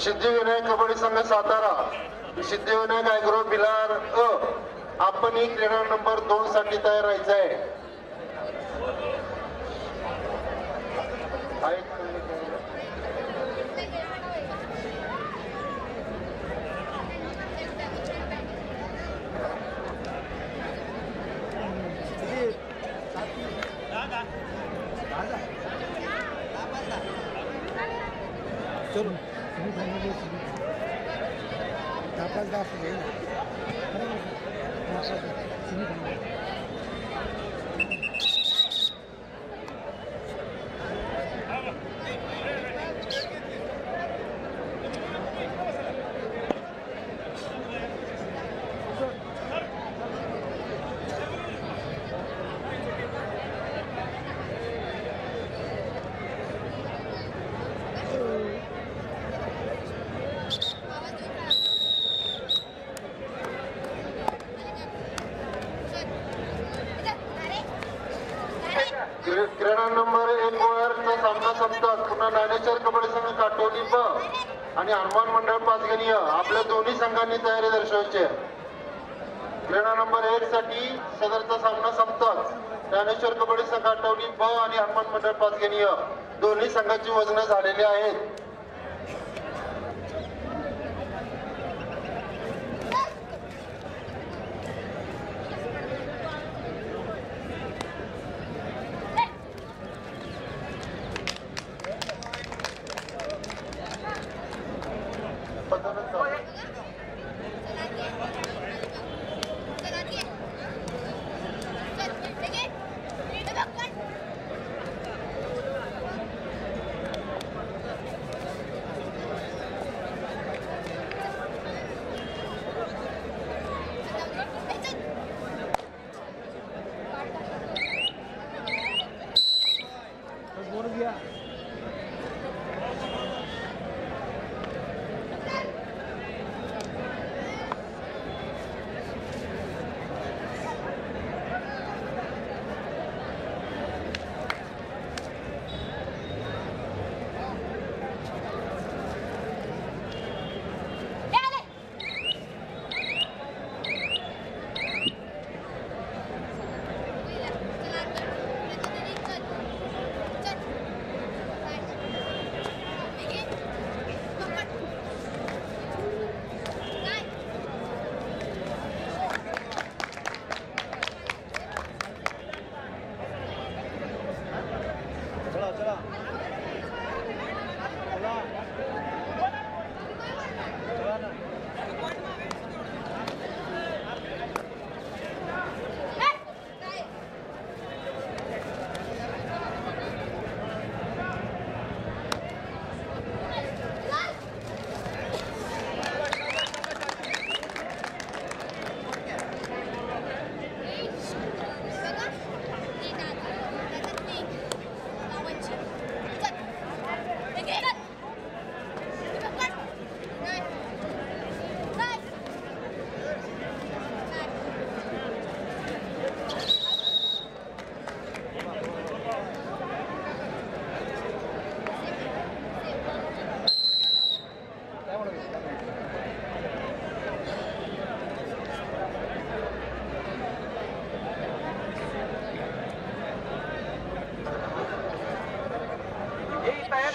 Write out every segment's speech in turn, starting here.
सिद्धिविनायक कबड्डी संघ सातारा, सिद्धिविनायक ॲग्रो बिलार आपण ही क्रीडा नंबर 2 साठी तयार राहायचं आहे. चलो क्रीडा नंबर 1 चा सामना संपतात. पुन्हा ज्ञानेश्वर कबड्डी संघ काटोली ब आणि हनुमान मंडळ पाचगणीय आपल्या दोन्ही संघांनी तयारी दर्शवायची आहे. क्रीडा नंबर 1 साठी सदरचा सामना संपतात. ज्ञानेश्वर कबड्डी संघ काटोली ब आणि हनुमान मंडळ पाचगणीय दोन्ही संघांची वजनं झालेली आहेत.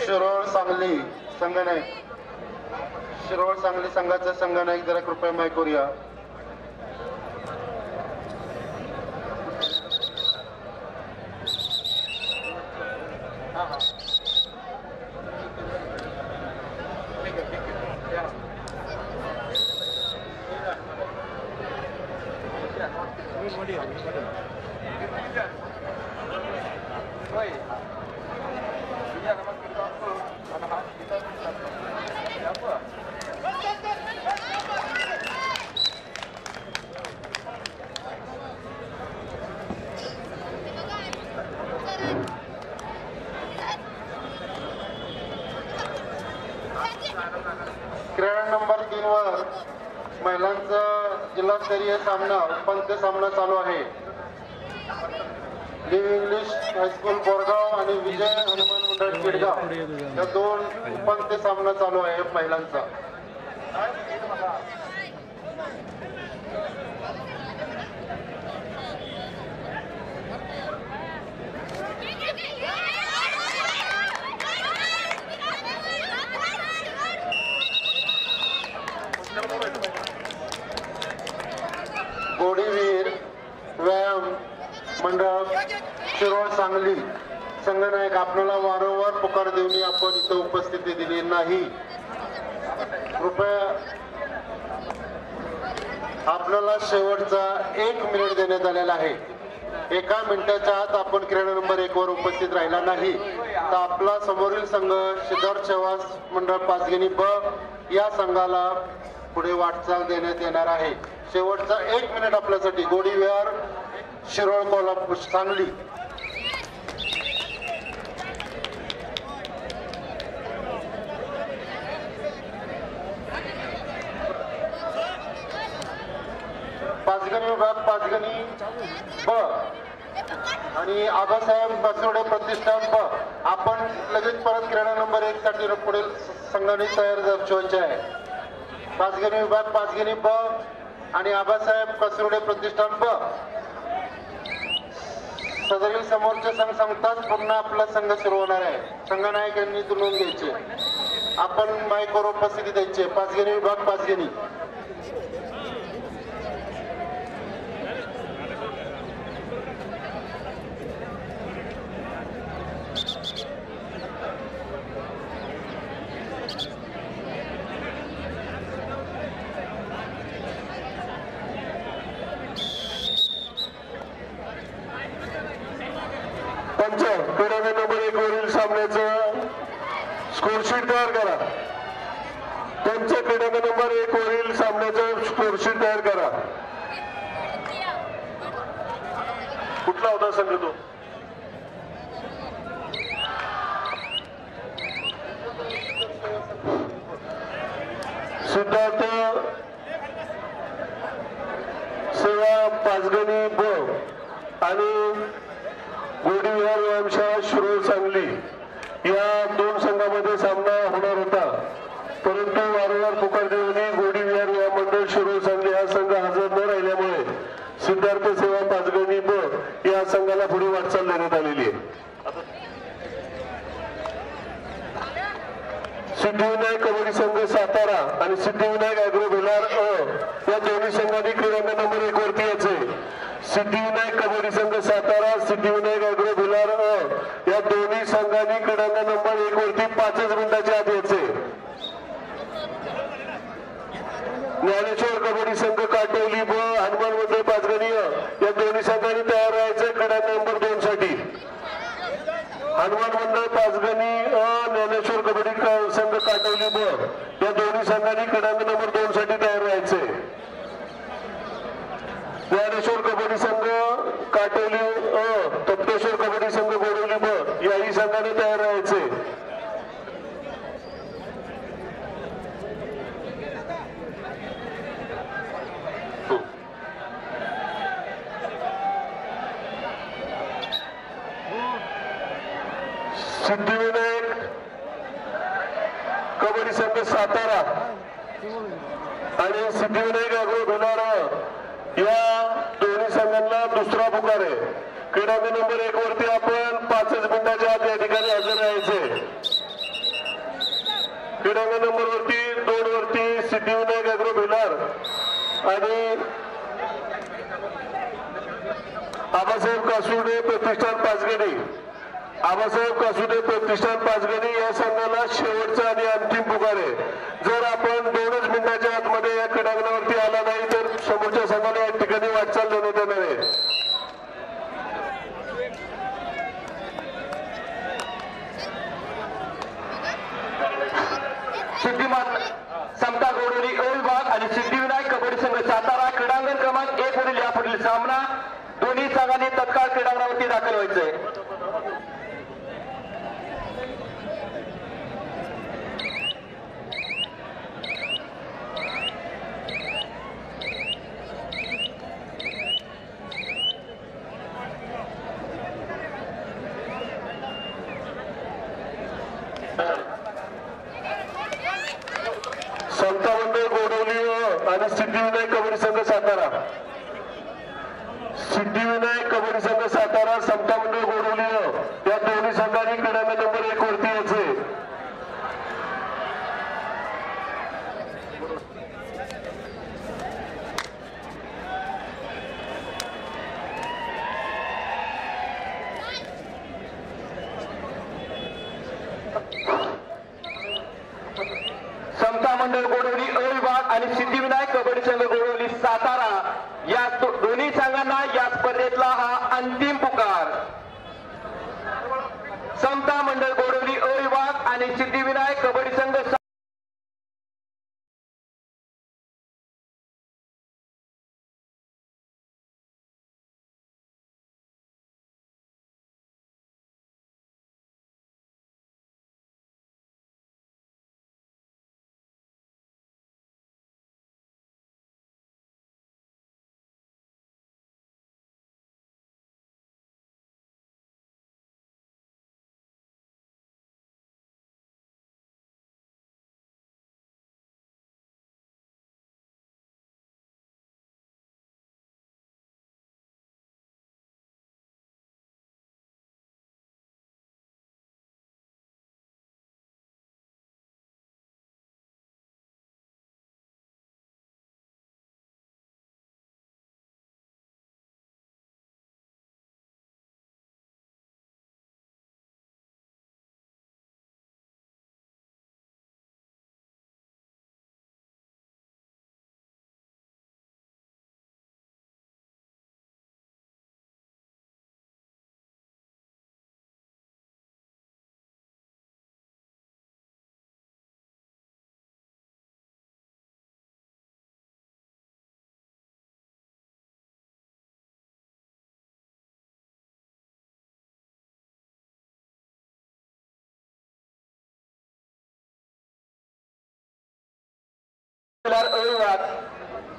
शिरोळ सांगली संघनायक, शिरोळ सांगली संघाचा संघनायक जरा कृपया माईक वर या. क्रीडा नंबर 3 वर महिलांचा जिल्हास्तरीय सामना उपांत्य सामना चालू आहे. न्यू इंग्लिश हायस्कूल बोरगाव आणि विजय हनुमान मंडळ केडगाव या दोन उपांत्य सामना चालू आहे महिलांचा. गोडीवीर व्यायाम मंडळ शिरोळ सांगली संघनायक आपल्याला वारंवार पुकार देऊन आपण इथं उपस्थिती दिली नाही. कृपया आपल्याला शेवटचा 1 मिनिट देण्यात आलेला आहे. 1 मिनिटाच्या आत आपण क्रीडा नंबर 1 वर उपस्थित राहिला नाही तर आपला समोरील संघ सिद्धार्थ सेवा मंडळ पाचगणी ब या संघाला पुढे वाटचाल देण्यात येणार आहे. शेवटचा 1 मिनिट आपल्यासाठी. गोडीविहार शिरोळ कोल्हापूर सांगली. पाचगणी विभाग पाचगणी ब आणि आबासाहेब बसवडे प्रतिष्ठान ब आपण लगेच परत क्रीडा नंबर 1 साठी पुढील संघाने तयार दर्शवायचे आहे. पाचगणी विभाग पाचगणी ब आणि आबासाहेब कसुर्डे प्रतिष्ठान ब सदरील समोरचे संघ सांगताच पुन्हा आपला संघ सुरू होणार आहे. संघनायकांनी नोंद घ्यायचे. आपण माईकवर उपस्थिती द्यायची. पाचगणी विभाग पाचगणी. क्रीडा नंबर 1 वरील सामन्याचं स्कोरशीट तयार करा. त्यांच्या क्रीडा नंबर 1 वरील सामन्याचं स्कोरशीट तयार करा. कुठला होता संघ तो? सिद्धार्थ सेवा पाचगणी ब आणि गोडीविहार व्यायामशाळा शिरोळ सांगली या दोन संघामध्ये सामना होणार होता. परंतु वारंवार पुकार देऊनही गोडीविहार व्यायाम मंडळ शिरोळ सांगली हा संघ हजर न राहिल्यामुळे सिद्धार्थ सेवा पाचगणी ब या संघाला पुढे वाटचाल देण्यात आलेली आहे. सिद्धिविनायक कबड्डी संघ सातारा आणि सिद्धिविनायक अॅग्रो भिलार अ या दोन्ही संघांनी क्रीडांगण नंबर 1 वरती यायचे. सिद्धिविनायक कबड्डी संघ सातारा सिद्धिविनायक अॅग्रो भिलार अ या दोन्ही संघांनी क्रीडांगण नंबर 1 वरती 5 मिनिटाच्या आत यायचे. ज्ञानेश्वर कबड्डी संघ काटोली ब हनुमान मंडळ पाचगणी या दोन्ही संघांनी तयार राहायचे क्रीडांगण नंबर 2 साठी. हनुमान मंडळ पाचगणी ज्ञानेश्वर कबड्डी संघ काटोली ब या दोन्ही संघांनी क्रीडांगण नंबर 2 साठी तयार राहायचे. ज्ञानेश्वर कबड्डी संघ काटोली तप्तेश्वर कबड्डी संघ गोडवली ब याही संघाने तयार राहायचे. सिद्धिविनायक कबड्डी संघ सातारा आणि सिद्धिविनायक अॅग्रो भिलार या दोन्ही संघांना दुसरा पुकार आहे. क्रीडांगण नंबर 1 वरती आपण 5 मिनिटाच्या आत या ठिकाणी हजर राहायचे. क्रीडांगण नंबर 2 वरती सिद्धिविनायक अॅग्रो भिलार आणि आबासाहेब कासुडे प्रतिष्ठान पाचगणी आबासाहेब कासुदे प्रतिष्ठान पाचगणी या संघाला शेवटचा आणि अंतिम पुकार आहे. जर आपण 2 मिनिटाच्या आतमध्ये या क्रीडांगणावरती आला नाही तर समोरच्या संघाला या ठिकाणी वाटचाल देण्यात येणार आहे. सिद्धिमान समता गोडोली अ विभाग आणि सिद्धिविनायक कबड्डी संघ सातारा क्रीडांगण क्रमांक 1 वरील यापुढील सामना दोन्ही संघांनी तत्काळ क्रीडांगणावरती दाखल व्हायचे. सिद्धिविनायक कबड्डी संघ सातारा, सिद्धिविनायक कबड्डी संघ सातारा, समता मंडळ गोडवली या दोन्ही संघांनी क्रमांक नंबर 1 वरती यायचे. समता मंडळ गोडवली अ विभाग आणि सिद्धिविनायक कबड्डी संघ गोडवली सातारा या दोन्ही संघांना या स्पर्धेतला हा अंतिम पुकार. समता मंडळ गोडवली अ विभाग आणि सिद्धिविनायक कबड्डी संघ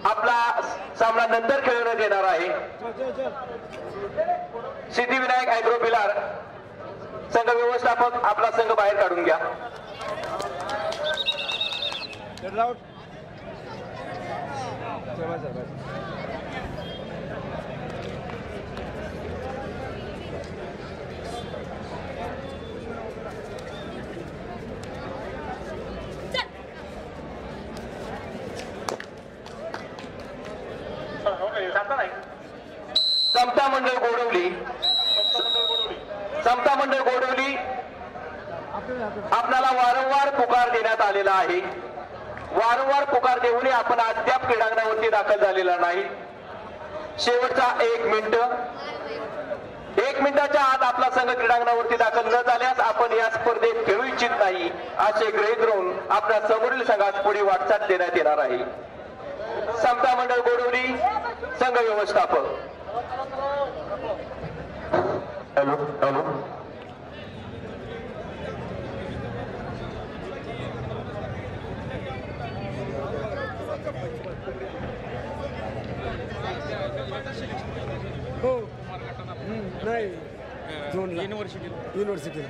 आपला सामना नंतर खेळवण्यात येणार आहे. सिद्धिविनायक ॲग्रो पिलार संघ व्यवस्थापक आपला संघ बाहेर काढून घ्या. समता मंडळ गोडवली, समता मंडळ गोडवली आपल्याला वारंवार पुकार देण्यात आलेला आहे. वारंवार पुकार देऊनही आपण अद्याप क्रीडांगणावरती दाखल झालेला नाही. शेवटचा 1 मिनिट, 1 मिनिटाच्या आत आपला संघ क्रीडांगणावरती दाखल न झाल्यास आपण या स्पर्धेत खेळू इच्छित नाही असे गृहीत धरून आपल्या समोरील संघास पुढे वाटचाल देण्यात येणार आहे. समता मंडळ गोडवली संघ व्यवस्थापक. हॅलो हॅलो हो नाही झोनला युनिव्हर्सिटीला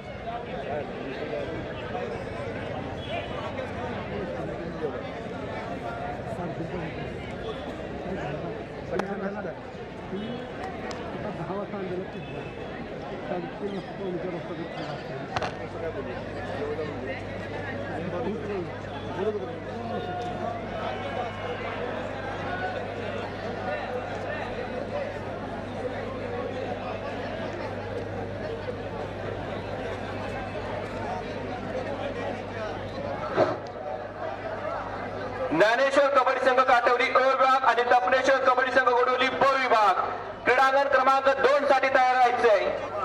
ज्ञानेश्वर कबड्डी संघ काटवली अ विभाग आणि तपनेश्वर कबड्डी संघ गोडवली ब विभाग क्रीडांगण क्रमांक 2 साठी तयार व्हायचे आहे.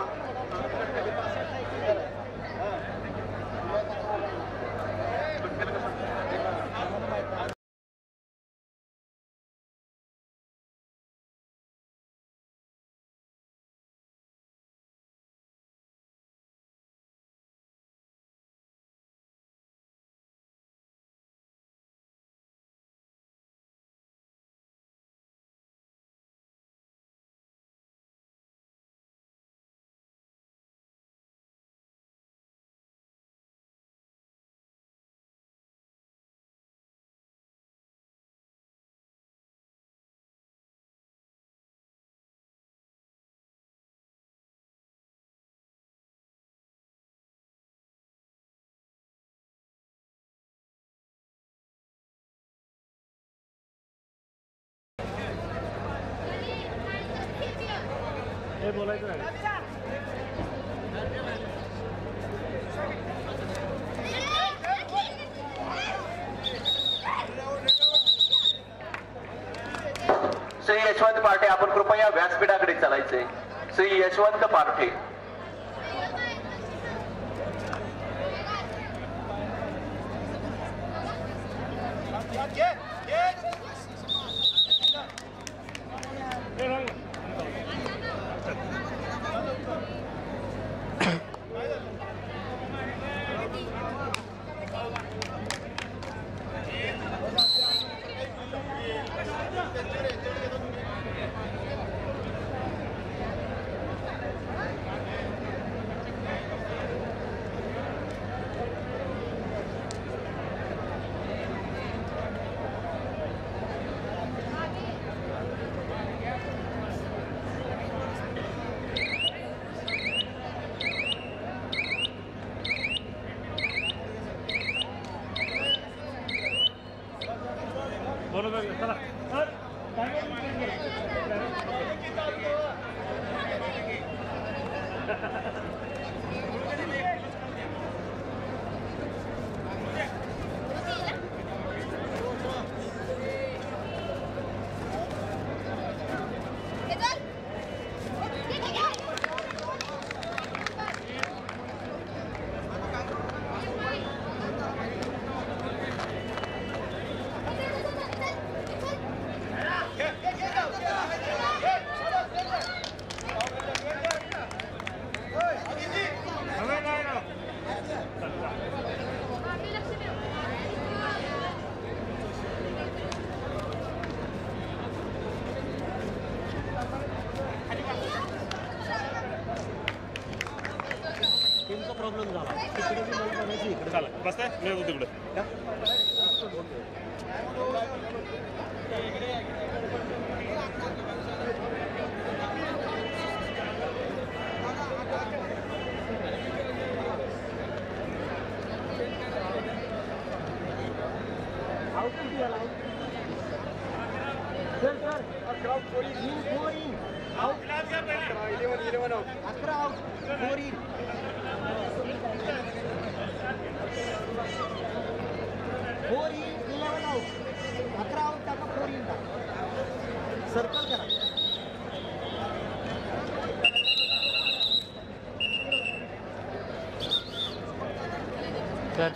श्री यशवंत पार्टे आपण कृपया व्यासपीठाकडे चालायचे. श्री यशवंत पार्टे. प्रॉब्लेम झाला तिकडे मला बघायचं इकडे झाला बस आहे मी तिकडे crowd 4 in. Out. 11 out. 11 out. 4 in. 4 in, 11 out. 11 out टाका 4 in टाका. सर्कल करा. सर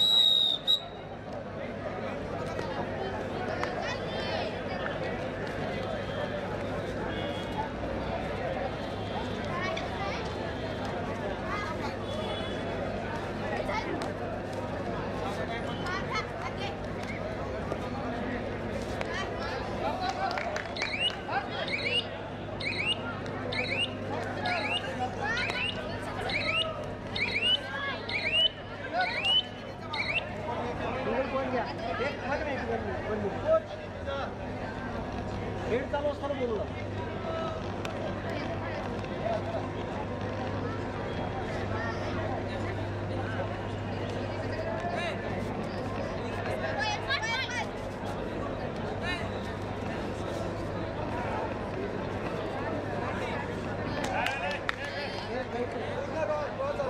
हेड चालू असताना बोलू ना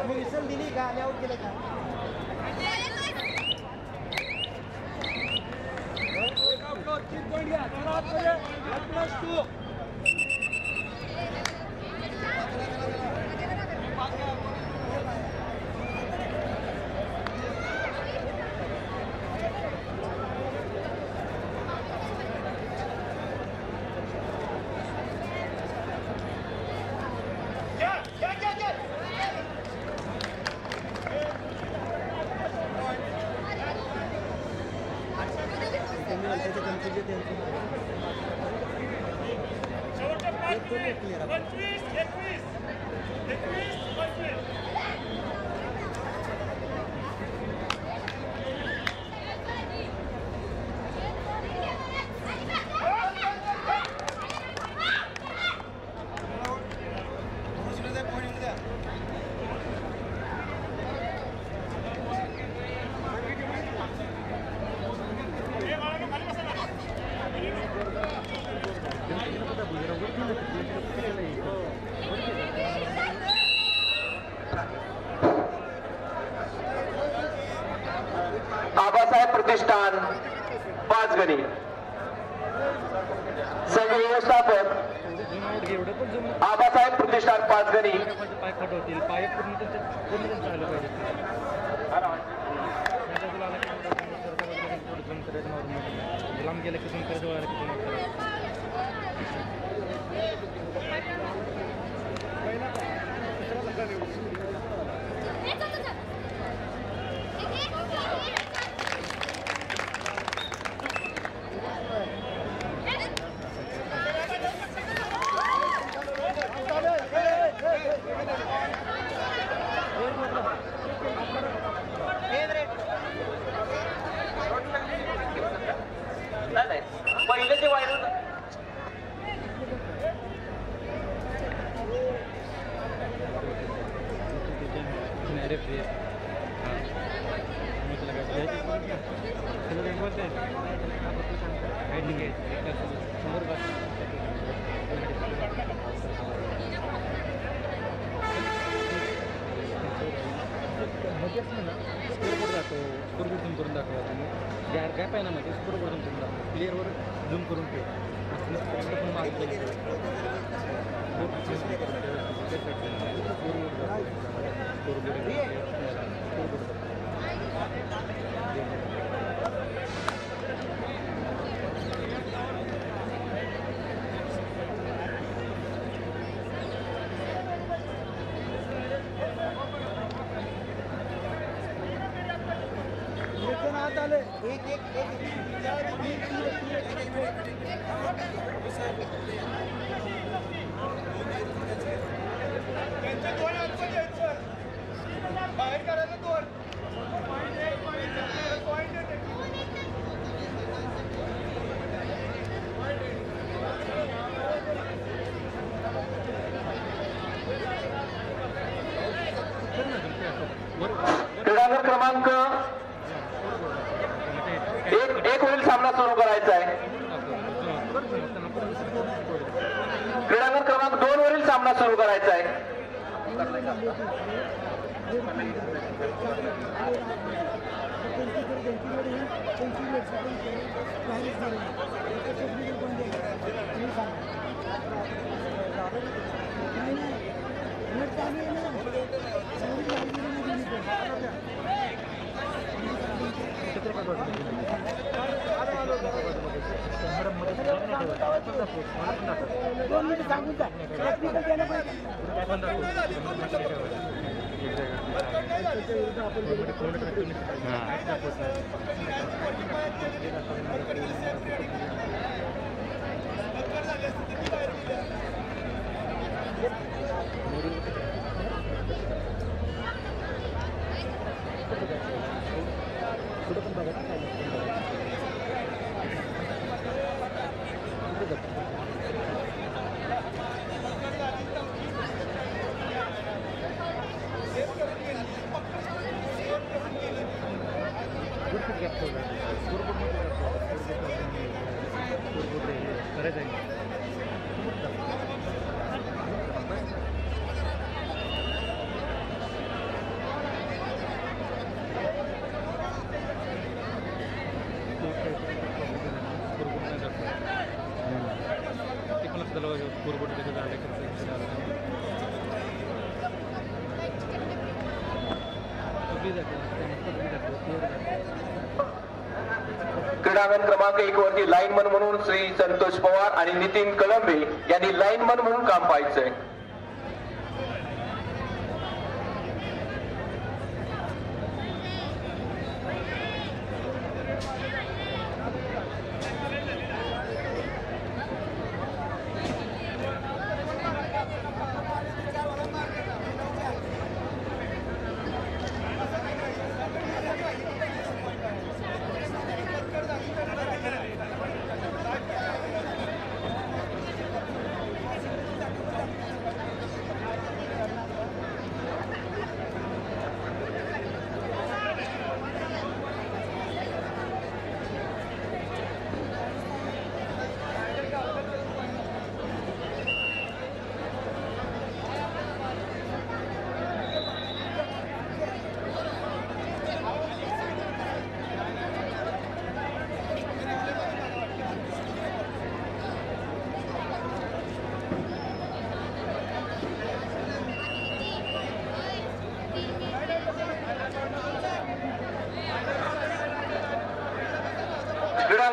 आम्ही विसल दिली का आणि आउट केलं का व्यवस्थापक आबासाहेब प्रतिष्ठान पाचगणी पाय खट होतील पाय पूर्ण त्यांचं आलं पाहिजे लांब गेलं की जवळ आलं की पहिले जे व्हायरल करून दाखवा गॅप आहे ना मध्ये स्कोर करून दाखवा प्लेअरवर झूम करून ठेव पण मार्क क्रीडांगण क्रमांक एक वरील सामना सुरू करायचा आहे. क्रीडांगण क्रमांक 2 वरील सामना सुरू करायचा आहे. क्रीडांगण क्रमांक 1 वरती लाईनमन म्हणून श्री संतोष पवार आणि नितीन कळंबे यांनी लाईनमन म्हणून काम पाहायचंय.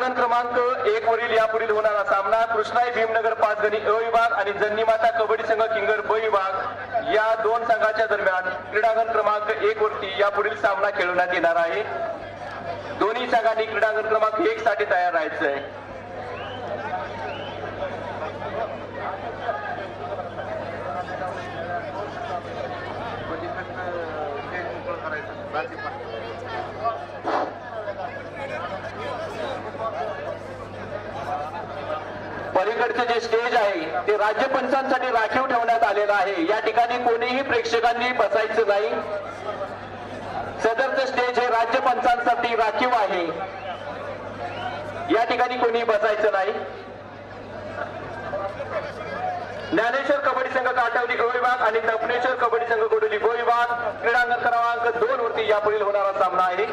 क्रीडांगण क्रमांक 1 वरील यापुढील होणारा सामना कृष्णाई भीमनगर 5 गणी अ विभाग आणि जन्नीमाता कबड्डी संघ किंगर ब विभाग या दोन संघाच्या दरम्यान क्रीडांगण क्रमांक 1 वरती यापुढील सामना खेळवण्यात येणार आहे. दोन्ही संघांनी क्रीडांगण क्रमांक 1 साठी तयार राहायचं आहे. पलीकडचे जे स्टेज आहे ते राज्य पंचांसाठी राखीव ठेवण्यात आलेलं आहे. या ठिकाणी कोणीही प्रेक्षकांनी बसायचं नाही. सदरचं स्टेज हे राज्य पंचांसाठी राखीव आहे. या ठिकाणी कोणी बसायचं नाही. ज्ञानेश्वर कबड्डी संघ काटवली अ विभाग आणि तपनेश्वर कबड्डी संघ गोडोली ब विभाग क्रीडांगण क्रमांक 2 वरती यापुढील होणारा सामना आहे.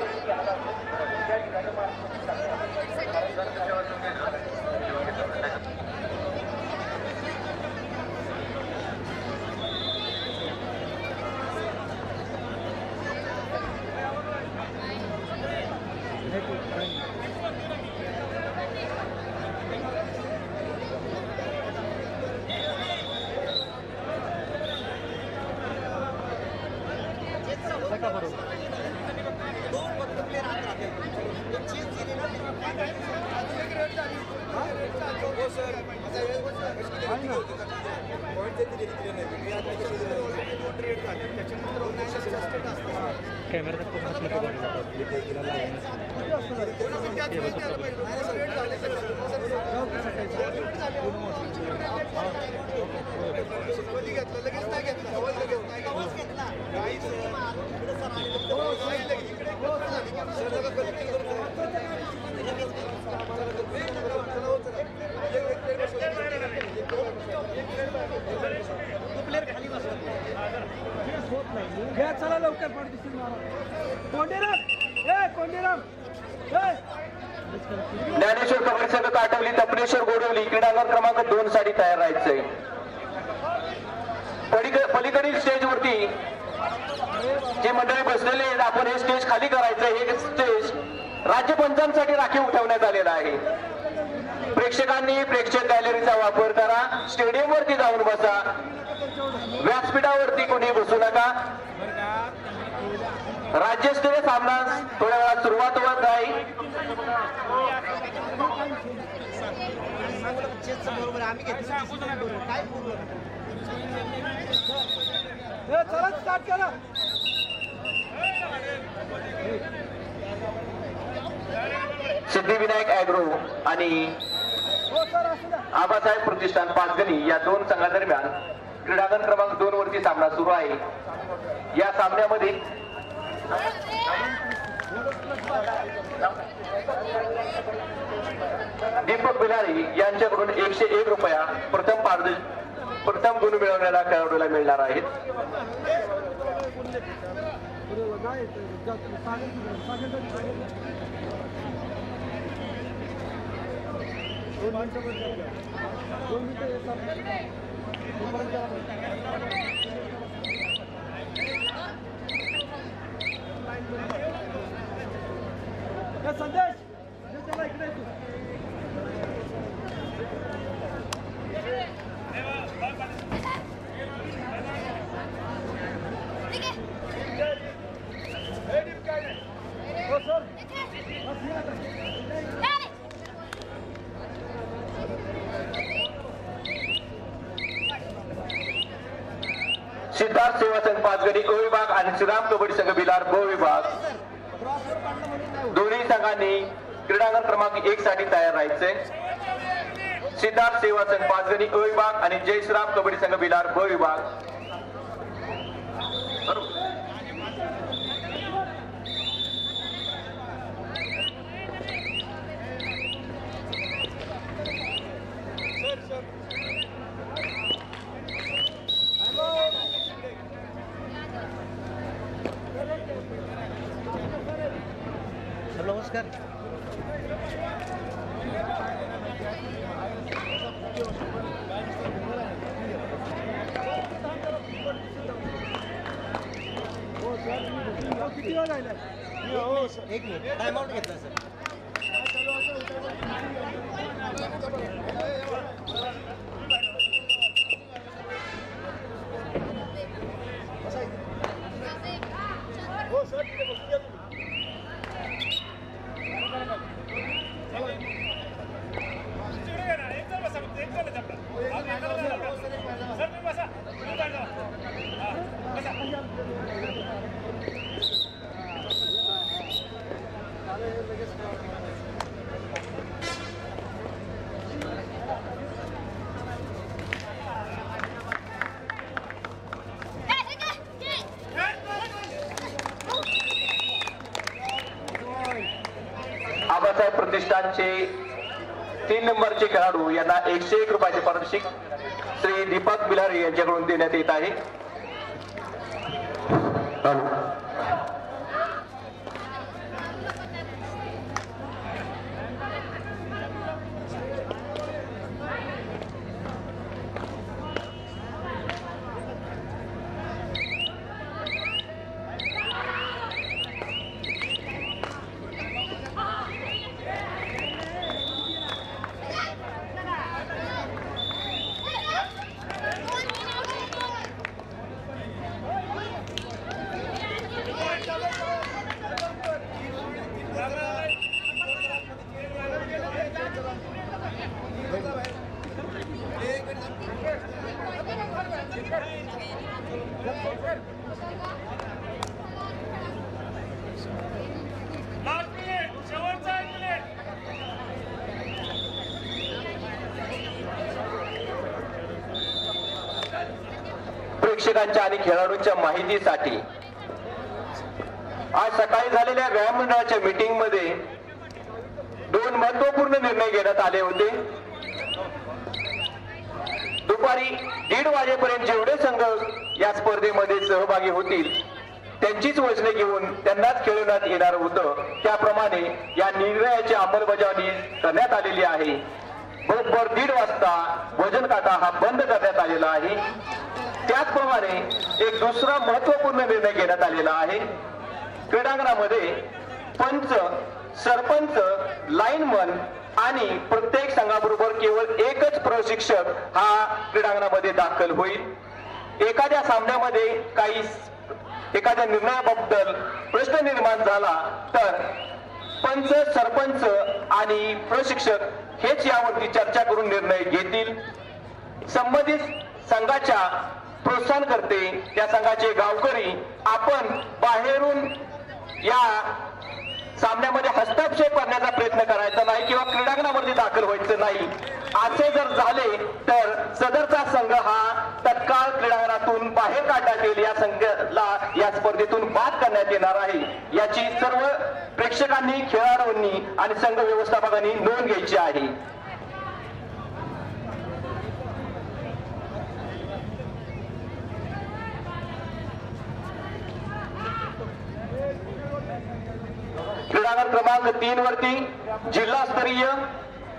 चला लवकर ज्ञानेश्वर कबड्डी संघ काटवली तपनेश्वर गोडवली क्रीडांगण क्रमांक 2 साठी तयार राहायचंय. पलीकडील स्टेज वरती जे मंडळी बसलेले आहेत आपण हे स्टेज खाली करायचंय. हे स्टेज राज्य पंचांसाठी राखीव ठेवण्यात आलेलं आहे. प्रेक्षकांनी प्रेक्षक गॅलरीचा वापर करा. स्टेडियम वरती जाऊन बसा. व्यासपीठावरती कोणी बसू नका. राज्यस्तरीय सामना थोड्या वेळात सुरुवात होत आहे. स्टार्ट करा. सिद्धिविनायक ॲग्रो आणि आबासाहेब प्रतिष्ठान पाचगणी या दोन संघादरम्यान क्रीडांगण क्रमांक 2 वरती सामना सुरू आहे. या सामन्यामध्ये दीपक बिलारी यांच्याकडून 101 रुपया प्रथम गुण मिळवण्याला खेळाडूला मिळणार आहेत. संदेश सिद्धार्थ सेवा संघ पाचगणी अ विभाग आणि श्रीराम कबड्डी संघ बिलार ब विभाग दोन्ही संघांनी क्रीडांगण क्रमांक 1 साठी तयार राहायचे. सिद्धार्थ सेवा संघ पाचगणी अ विभाग आणि जय श्रीराम कबड्डी संघ बिलार ब विभाग. नमस्कार. किती वेळ राहिला? 1 मिनिट टाइम आउट घेतला सर. आबासाहेब प्रतिष्ठानचे 3 नंबरचे खेळाडू यांना 101 रुपयाचे पारितोषिक श्री दीपक बिलारी यांच्याकडून देण्यात येत आहे. प्रेक्षकांच्या आणि खेळाडूंच्या माहितीसाठी आज सकाळी झालेल्या व्यायाम मंडळाच्या मीटिंग मध्ये 2 महत्वपूर्ण निर्णय घेण्यात आले होते. दुपारी 1:30 वाजेपर्यंत जेवढे संघ या स्पर्धेमध्ये सहभागी होतील त्यांचीच वजने घेऊन त्यांनाच खेळवण्यात येणार होतं. त्याप्रमाणे या निर्णयाची अंमलबजावणी करण्यात आलेली आहे. बरोबर 1:30 वाजता वजन काटा हा बंद करण्यात आलेला आहे. त्याचप्रमाणे एक दुसरा महत्वपूर्ण निर्णय घेण्यात आलेला आहे. क्रीडांगणामध्ये पंच, सरपंच, लाईनमन आणि प्रत्येक संघाबरोबर केवळ एकच प्रशिक्षक हा क्रीडांगणामध्ये दाखल होईल. एखाद्या सामन्यामध्ये एखाद्या निर्णयाबद्दल प्रश्न निर्माण झाला तर पंच, सरपंच आणि प्रशिक्षक हेच यावरती चर्चा करून निर्णय घेतील. संबंधित संघाच्या प्रोत्साहन करते त्या संघाचे गावकरी आपण बाहेरून या सामन्यामध्ये हस्तक्षेप करण्याचा प्रयत्न करायचा नाही किंवा क्रीडांगणामध्ये दाखल व्हायचं नाही. असे जर झाले तर सदरचा संघ हा तत्काळ क्रीडांगणातून बाहेर काढण्यात येईल. या संघाला या स्पर्धेतून बाद करण्यात येणार आहे. याची सर्व प्रेक्षकांनी, खेळाडूंनी आणि संघ व्यवस्थापकांनी नोंद घ्यायची आहे. क्रीडांगण क्रमांक 3 वरती जिल्हास्तरीय